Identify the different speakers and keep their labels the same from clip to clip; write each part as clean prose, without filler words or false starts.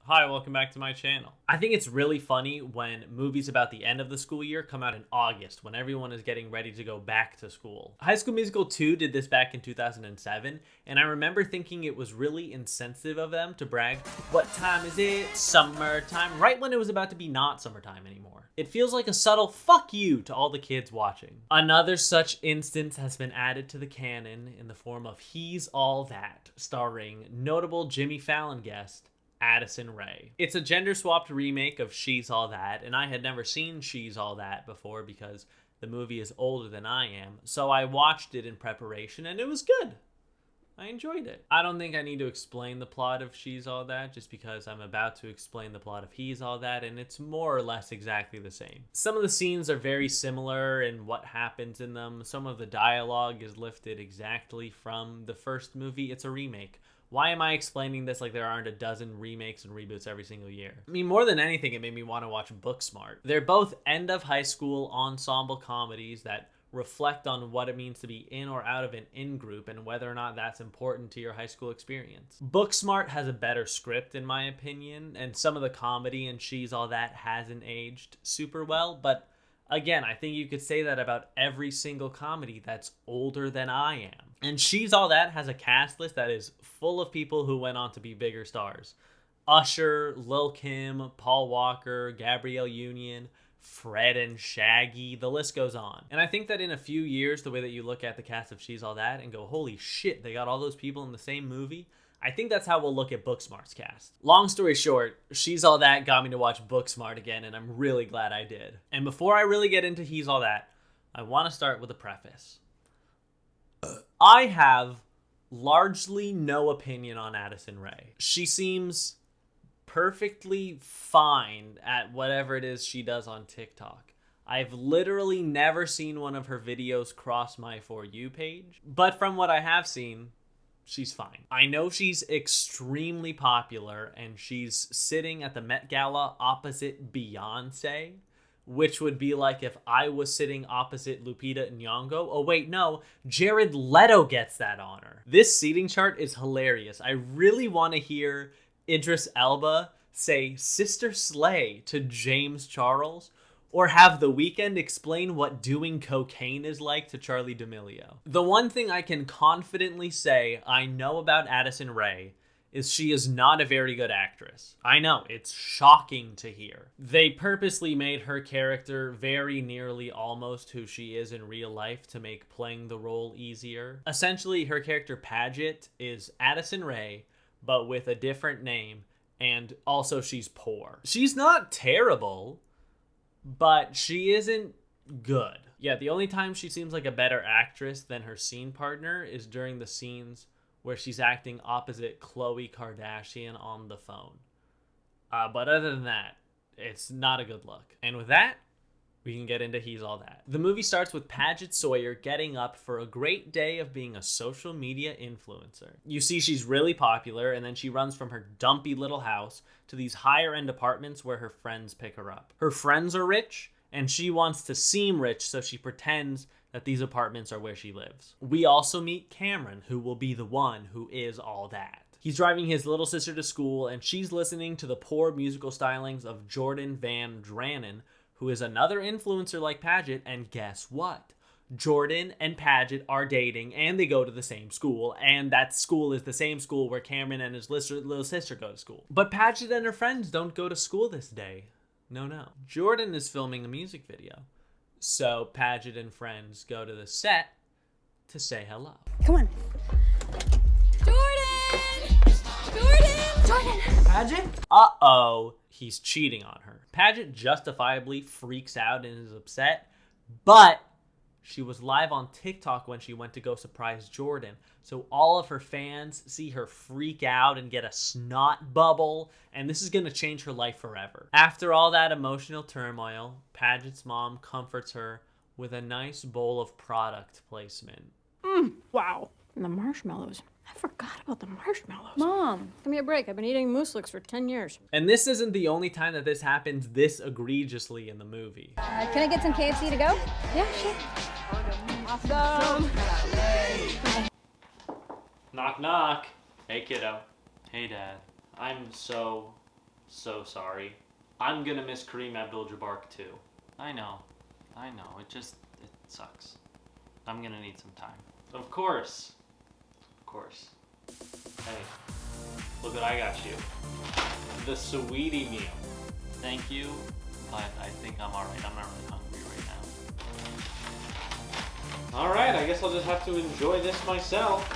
Speaker 1: Hi, welcome back to my channel. I think it's really funny when movies about the end of the school year come out in August when everyone is getting ready to go back to school. High School Musical 2 did this back in 2007, and I remember thinking it was really insensitive of them to brag, "What time is it? Summertime," right when it was about to be not summertime anymore. It feels like a subtle fuck you to all the kids watching. Another such instance has been added to the canon in the form of He's All That, starring notable Jimmy Fallon guest Addison Rae. It's a gender-swapped remake of She's All That, and I had never seen She's All That before because the movie is older than I am, so I watched it in preparation, and it was good. I enjoyed it. I don't think I need to explain the plot of She's All That just because I'm about to explain the plot of He's All That, and it's more or less exactly the same. Some of the scenes are very similar in what happens in them. Some of the dialogue is lifted exactly from the first movie. It's a remake. Why am I explaining this like there aren't a dozen remakes and reboots every single year? I mean, more than anything, it made me want to watch Booksmart. They're both end of high school ensemble comedies that reflect on what it means to be in or out of an in-group and whether or not that's important to your high school experience. Booksmart has a better script in my opinion, and some of the comedy in She's All That hasn't aged super well, but again, I think you could say that about every single comedy that's older than I am. And She's All That has a cast list that is full of people who went on to be bigger stars. Usher, Lil' Kim, Paul Walker, Gabrielle Union, Fred and Shaggy, the list goes on. And I think that in a few years, the way that you look at the cast of She's All That and go, holy shit, they got all those people in the same movie, I think that's how we'll look at Booksmart's cast. Long story short, She's All That got me to watch Booksmart again, and I'm really glad I did. And before I really get into He's All That, I want to start with a preface. I have largely no opinion on Addison Rae. She seems perfectly fine at whatever it is she does on TikTok. I've literally never seen one of her videos cross my For You page, but from what I have seen, she's fine. I know she's extremely popular and she's sitting at the Met Gala opposite Beyonce, which would be like if I was sitting opposite Lupita Nyong'o. Oh wait, no, Jared Leto gets that honor. This seating chart is hilarious. I really want to hear Idris Elba say Sister Slay to James Charles, or have The Weeknd explain what doing cocaine is like to Charli D'Amelio. The one thing I can confidently say I know about Addison Rae is she is not a very good actress. I know, it's shocking to hear. They purposely made her character very nearly almost who she is in real life to make playing the role easier. Essentially, her character Paget is Addison Rae, but with a different name, and also she's poor. She's not terrible, but she isn't good. Yeah, the only time she seems like a better actress than her scene partner is during the scenes where she's acting opposite Khloe Kardashian on the phone. But other than that, it's not a good look. And with that, we can get into He's All That. The movie starts with Paget Sawyer getting up for a great day of being a social media influencer. You see she's really popular, and then she runs from her dumpy little house to these higher-end apartments where her friends pick her up. Her friends are rich, and she wants to seem rich, so she pretends that these apartments are where she lives. We also meet Cameron, who will be the one who is all that. He's driving his little sister to school, and she's listening to the poor musical stylings of Jordan Van Dranen, who is another influencer like Paget, and guess what? Jordan and Paget are dating, and they go to the same school, and that school is the same school where Cameron and his little sister go to school. But Paget and her friends don't go to school this day. No. Jordan is filming a music video. So Paget and friends go to the set to say hello.
Speaker 2: Come on. Jordan!
Speaker 1: Paget? Uh-oh, he's cheating on her. Paget justifiably freaks out and is upset, but she was live on TikTok when she went to go surprise Jordan. So all of her fans see her freak out and get a snot bubble, and this is going to change her life forever. After all that emotional turmoil, Paget's mom comforts her with a nice bowl of product placement.
Speaker 2: Wow. And the marshmallows. I forgot about the marshmallows.
Speaker 3: Mom, give me a break. I've been eating moose-licks for 10 years.
Speaker 1: And this isn't the only time that this happens this egregiously in the movie.
Speaker 3: Can I get some KFC to go? Yeah, sure. Awesome.
Speaker 1: Knock, knock. Hey, kiddo. Hey, Dad. I'm so So sorry. I'm gonna miss Kareem Abdul-Jabbar too.
Speaker 4: I know. It sucks. I'm gonna need some time.
Speaker 1: Of course. Hey, look what I got you. The sweetie meal.
Speaker 4: Thank you, but I think I'm alright. I'm not really hungry right now.
Speaker 1: Alright, I guess I'll just have to enjoy this myself.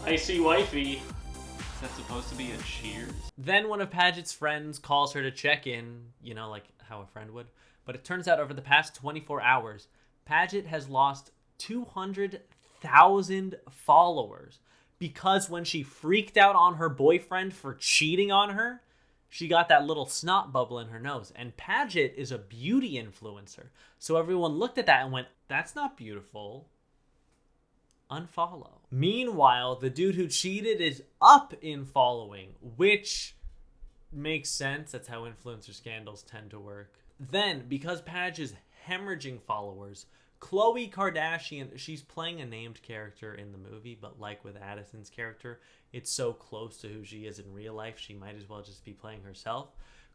Speaker 1: Icy wifey.
Speaker 4: Is that supposed to be a cheers?
Speaker 1: Then one of Paget's friends calls her to check in, you know, like how a friend would. But it turns out over the past 24 hours, Paget has lost 200,000 followers because when she freaked out on her boyfriend for cheating on her, she got that little snot bubble in her nose. And Paget is a beauty influencer. So everyone looked at that and went, that's not beautiful. Unfollow. Meanwhile, the dude who cheated is up in following, which makes sense. That's how influencer scandals tend to work. Then, because Paget is hemorrhaging followers, Khloe Kardashian, she's playing a named character in the movie, but like with Addison's character, it's so close to who she is in real life, she might as well just be playing herself.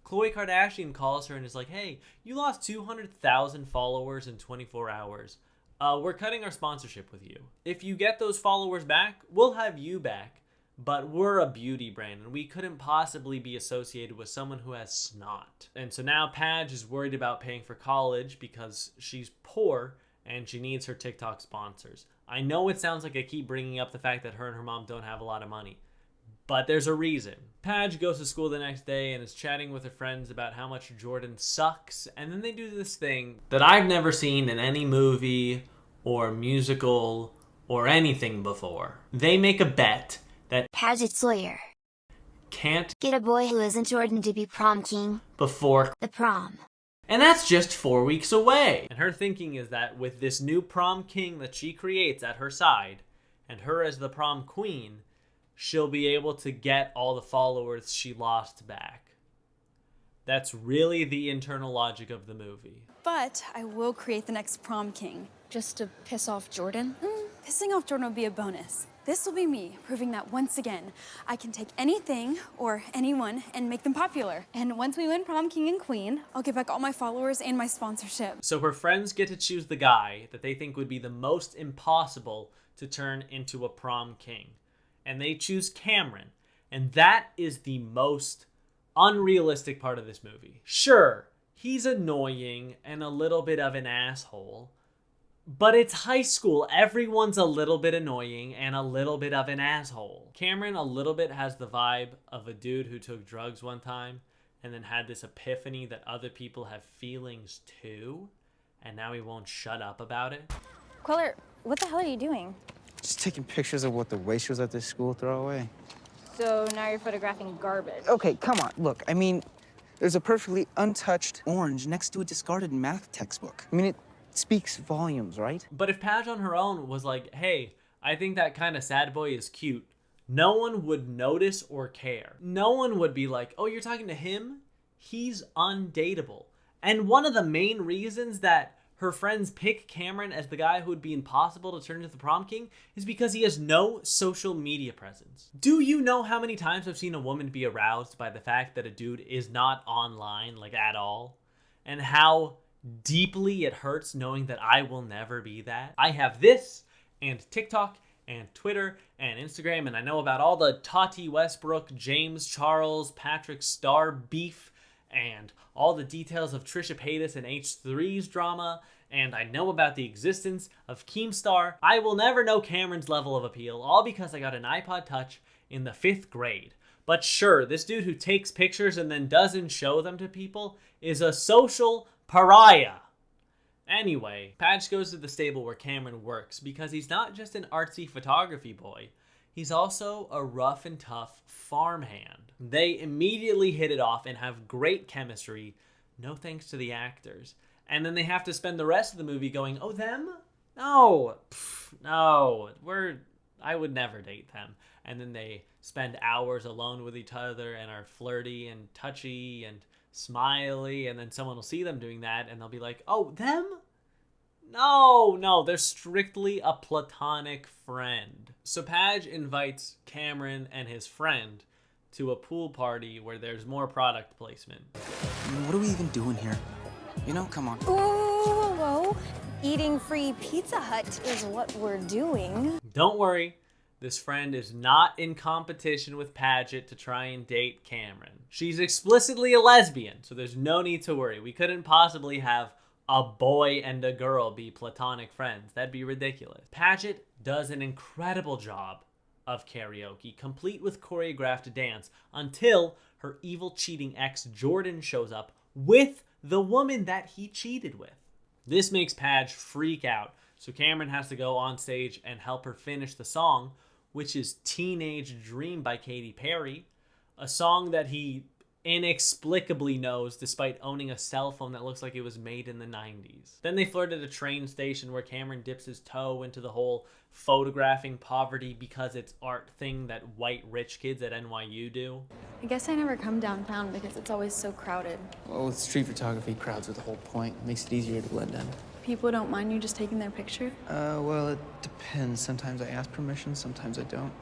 Speaker 1: Khloe Kardashian calls her and is like, hey, you lost 200,000 followers in 24 hours. We're cutting our sponsorship with you. If you get those followers back, we'll have you back. But we're a beauty brand, and we couldn't possibly be associated with someone who has snot. And so now Paige is worried about paying for college because she's poor and she needs her TikTok sponsors. I know it sounds like I keep bringing up the fact that her and her mom don't have a lot of money, but there's a reason. Paige goes to school the next day and is chatting with her friends about how much Jordan sucks, and then they do this thing that I've never seen in any movie or musical or anything before. They make a bet that
Speaker 5: Paget's lawyer
Speaker 1: can't
Speaker 5: get a boy who isn't Jordan to be prom king
Speaker 1: before
Speaker 5: the prom.
Speaker 1: And that's just 4 weeks away. And her thinking is that with this new prom king that she creates at her side, and her as the prom queen, she'll be able to get all the followers she lost back. That's really the internal logic of the movie.
Speaker 6: But I will create the next prom king.
Speaker 2: Just to piss off Jordan?
Speaker 6: Pissing off Jordan will be a bonus. This will be me proving that once again, I can take anything or anyone and make them popular. And once we win prom king and queen, I'll get back all my followers and my sponsorship.
Speaker 1: So her friends get to choose the guy that they think would be the most impossible to turn into a prom king. And they choose Cameron. And that is the most unrealistic part of this movie. Sure, he's annoying and a little bit of an asshole, but it's high school. Everyone's a little bit annoying and a little bit of an asshole. Cameron a little bit has the vibe of a dude who took drugs one time and then had this epiphany that other people have feelings too, and now he won't shut up about it.
Speaker 3: Quiller, what the hell are you doing?
Speaker 7: Just taking pictures of what the wastrels at this school throw away.
Speaker 3: So now you're photographing garbage.
Speaker 7: Okay, come on. Look, I mean, there's a perfectly untouched orange next to a discarded math textbook. I mean, it speaks volumes, right?
Speaker 1: But if Paige on her own was like, hey, I think that kind of sad boy is cute, no one would notice or care. No one would be like, oh, you're talking to him? He's undateable. And one of the main reasons that her friends pick Cameron as the guy who would be impossible to turn into the prom king is because he has no social media presence. Do you know how many times I've seen a woman be aroused by the fact that a dude is not online, like at all? And how deeply it hurts knowing that I will never be that? I have this and TikTok and Twitter and Instagram, and I know about all the Tati Westbrook, James Charles, Patrick Starr beef, and all the details of Trisha Paytas and H3's drama, and I know about the existence of Keemstar. I will never know Cameron's level of appeal, all because I got an iPod Touch in the 5th grade. But sure, this dude who takes pictures and then doesn't show them to people is a social pariah. Anyway, Paige goes to the stable where Cameron works because he's not just an artsy photography boy. He's also a rough and tough farmhand. They immediately hit it off and have great chemistry, no thanks to the actors. And then they have to spend the rest of the movie going, oh, them? No, no, I would never date them. And then they spend hours alone with each other and are flirty and touchy and smiley, and then someone will see them doing that and they'll be like, oh, them? No, they're strictly a platonic friend. So Paige invites Cameron and his friend to a pool party where there's more product placement.
Speaker 7: I mean, what are we even doing here? You know, come on.
Speaker 3: Whoa. Eating free Pizza Hut is what we're doing.
Speaker 1: Don't worry, this friend is not in competition with Paget to try and date Cameron. She's explicitly a lesbian, so there's no need to worry. We couldn't possibly have a boy and a girl be platonic friends. That'd be ridiculous. Paget does an incredible job of karaoke, complete with choreographed dance, until her evil cheating ex Jordan shows up with the woman that he cheated with. This makes Padge freak out, so Cameron has to go on stage and help her finish the song, which is Teenage Dream by Katy Perry, a song that he inexplicably knows despite owning a cell phone that looks like it was made in the 90s. Then they flirt at a train station where Cameron dips his toe into the whole photographing poverty because it's art thing that white rich kids at NYU do.
Speaker 6: I guess I never come downtown because it's always so crowded.
Speaker 7: Well, with street photography, crowds are the whole point. It makes it easier to blend in.
Speaker 6: People don't mind you just taking their picture?
Speaker 7: Well, it depends. Sometimes I ask permission, sometimes I don't.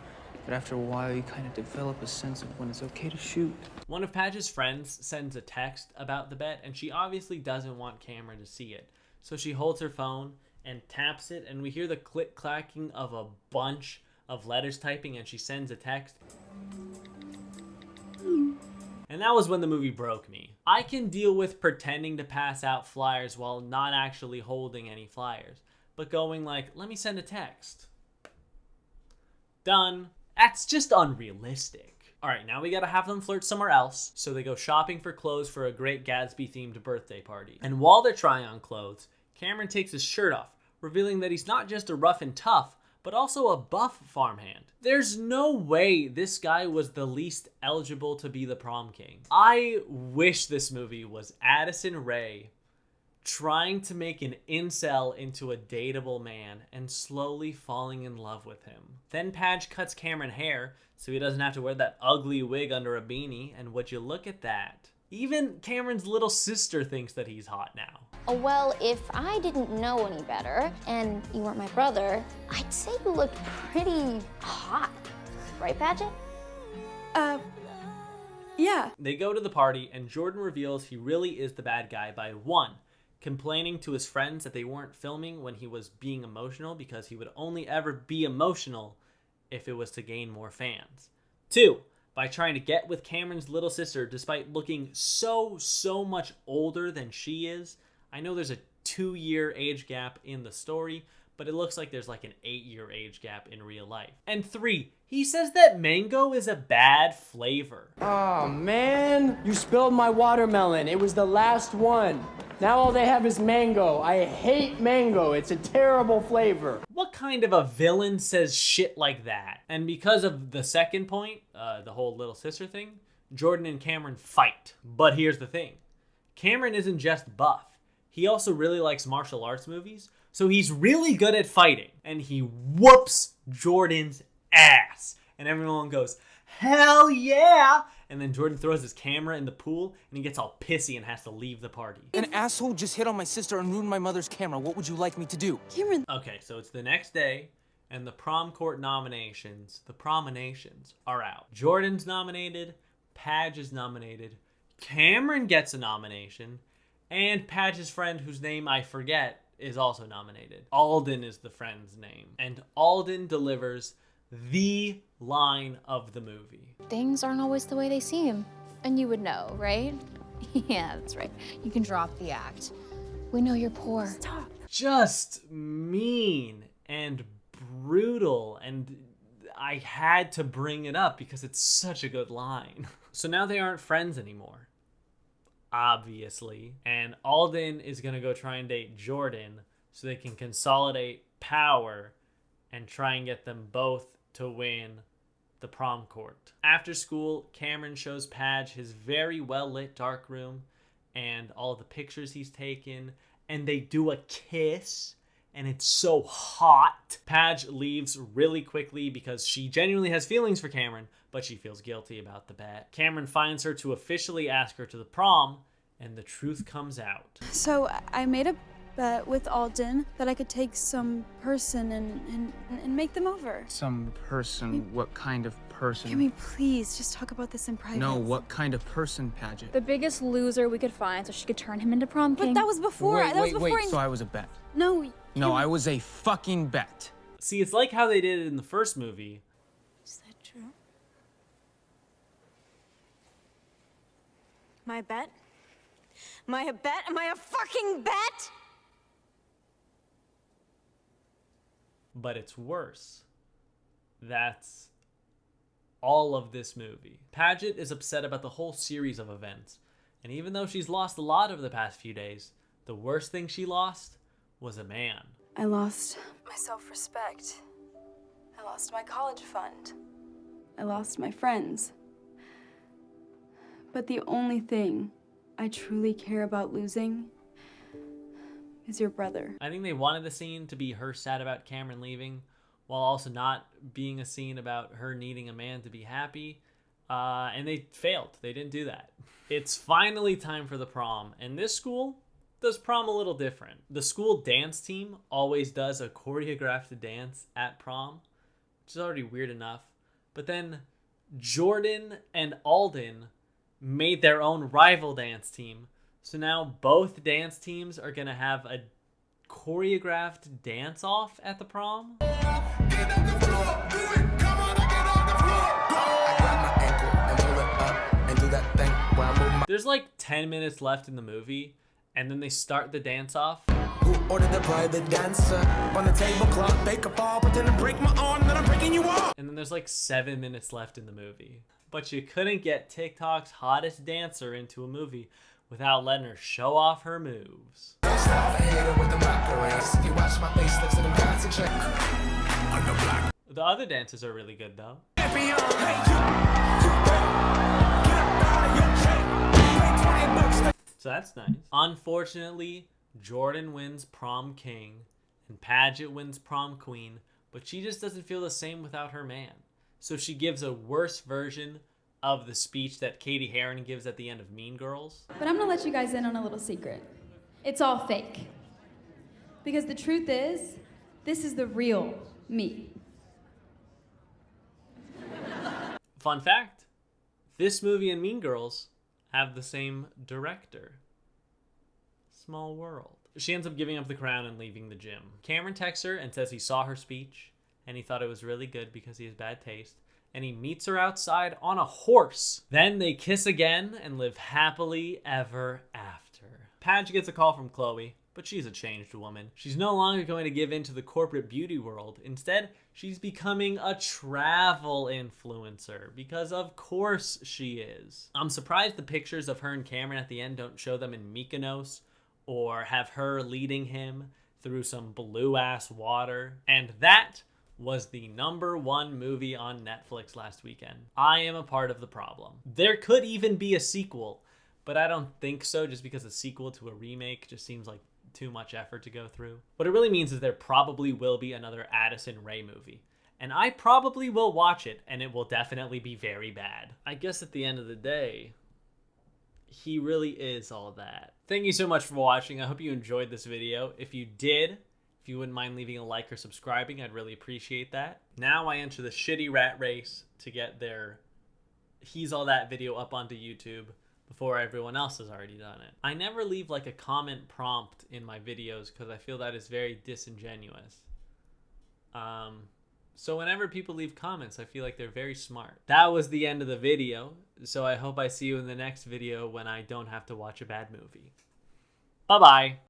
Speaker 7: But after a while, you kind of develop a sense of when it's okay to shoot.
Speaker 1: One of Padge's friends sends a text about the bet, and she obviously doesn't want Cameron to see it. So she holds her phone and taps it, and we hear the click-clacking of a bunch of letters typing, and she sends a text. And that was when the movie broke me. I can deal with pretending to pass out flyers while not actually holding any flyers, but going like, let me send a text. Done. That's just unrealistic. All right, now we gotta have them flirt somewhere else. So they go shopping for clothes for a Great Gatsby-themed birthday party. And while they're trying on clothes, Cameron takes his shirt off, revealing that he's not just a rough and tough, but also a buff farmhand. There's no way this guy was the least eligible to be the prom king. I wish this movie was Addison Rae trying to make an incel into a dateable man and slowly falling in love with him. Then Padge cuts Cameron hair so he doesn't have to wear that ugly wig under a beanie, and would you look at that? Even Cameron's little sister thinks that he's hot now.
Speaker 3: Oh, well, if I didn't know any better and you weren't my brother, I'd say you looked pretty hot. Right, Paget?
Speaker 6: Yeah.
Speaker 1: They go to the party, and Jordan reveals he really is the bad guy by 1, complaining to his friends that they weren't filming when he was being emotional because he would only ever be emotional if it was to gain more fans. 2, by trying to get with Cameron's little sister despite looking so much older than she is. I know there's a 2-year age gap in the story, but it looks like there's like an 8-year age gap in real life. And 3, he says that mango is a bad flavor.
Speaker 8: Oh man, you spilled my watermelon. It was the last one. Now all they have is mango. I hate mango. It's a terrible flavor.
Speaker 1: What kind of a villain says shit like that? And because of the second point, the whole little sister thing, Jordan and Cameron fight. But here's the thing. Cameron isn't just buff. He also really likes martial arts movies, so he's really good at fighting. And he whoops Jordan's ass. And everyone goes, hell yeah! And then Jordan throws his camera in the pool, and he gets all pissy and has to leave the party.
Speaker 7: An asshole just hit on my sister and ruined my mother's camera. What would you like me to do?
Speaker 6: Cameron.
Speaker 1: Okay, so it's the next day, and the prom court nominations, the prominations, are out. Jordan's nominated, Padge is nominated, Cameron gets a nomination, and Padge's friend, whose name I forget, is also nominated. Alden is the friend's name. And Alden delivers the line of the movie.
Speaker 3: Things aren't always the way they seem. And you would know, right? Yeah, that's right. You can drop the act. We know you're poor. Stop.
Speaker 1: Just mean and brutal, and I had to bring it up because it's such a good line. So now they aren't friends anymore, obviously, and Alden is gonna go try and date Jordan so they can consolidate power and try and get them both to win the prom court. After school, Cameron shows Padge his very well-lit dark room and all the pictures he's taken, and they do a kiss, and it's so hot. Padge leaves really quickly because she genuinely has feelings for Cameron, but she feels guilty about the bet. Cameron finds her to officially ask her to the prom, and the truth comes out.
Speaker 6: So I made a bet with Alden that I could take some person and make them over.
Speaker 7: Some person? What kind of person?
Speaker 6: Can we please just talk about this in private?
Speaker 7: No, what kind of person, Paget?
Speaker 9: The biggest loser we could find so she could turn him into prom king.
Speaker 6: But that was before.
Speaker 7: Wait, so I was a bet.
Speaker 6: No.
Speaker 7: No, I was a fucking bet.
Speaker 1: See, it's like how they did it in the first movie.
Speaker 6: Is that true?
Speaker 2: My bet? Am I a bet? Am I a fucking bet?
Speaker 1: But it's worse. That's all of this movie. Paget is upset about the whole series of events, and even though she's lost a lot over the past few days, the worst thing she lost was a man.
Speaker 6: I lost my self-respect. I lost my college fund. I lost my friends. But the only thing I truly care about losing is your brother.
Speaker 1: I think they wanted the scene to be her sad about Cameron leaving, while also not being a scene about her needing a man to be happy. And they failed. They didn't do that. It's finally time for the prom, and this school does prom a little different. The school dance team always does a choreographed dance at prom, which is already weird enough. But then Jordan and Alden made their own rival dance team. So now both dance teams are gonna have a choreographed dance off at the prom. There's like 10 minutes left in the movie, and then they start the dance off.
Speaker 10: Who ordered the private dancer on the tablecloth? Bake a ball, pretend to break my arm, then I'm breaking you off.
Speaker 1: And then there's like 7 minutes left in the movie. But you couldn't get TikTok's hottest dancer into a movie without letting her show off her moves. The other dances are really good though. So that's nice. Unfortunately, Jordan wins prom king and Paget wins prom queen, but she just doesn't feel the same without her man. So she gives a worse version of the speech that Katie Heron gives at the end of Mean Girls.
Speaker 6: But I'm gonna let you guys in on a little secret. It's all fake. Because the truth is, this is the real me.
Speaker 1: Fun fact, this movie and Mean Girls have the same director. Small world. She ends up giving up the crown and leaving the gym. Cameron texts her and says he saw her speech and he thought it was really good because he has bad taste. And he meets her outside on a horse. Then they kiss again and live happily ever after. Paige gets a call from Chloe, but she's a changed woman. She's no longer going to give in to the corporate beauty world. Instead, she's becoming a travel influencer because of course she is. I'm surprised the pictures of her and Cameron at the end don't show them in Mykonos or have her leading him through some blue ass water. And that was the #1 movie on Netflix last weekend. I am a part of the problem. There could even be a sequel, but I don't think so, just because a sequel to a remake just seems like too much effort to go through. What it really means is there probably will be another Addison Rae movie. And I probably will watch it, and it will definitely be very bad. I guess at the end of the day, he really is all that. Thank you so much for watching. I hope you enjoyed this video. If you did, if you wouldn't mind leaving a like or subscribing, I'd really appreciate that. Now I enter the shitty rat race to get their He's All That video up onto YouTube before everyone else has already done it. I never leave like a comment prompt in my videos because I feel that is very disingenuous. So whenever people leave comments, I feel like they're very smart. That was the end of the video, so I hope I see you in the next video when I don't have to watch a bad movie. Bye-bye.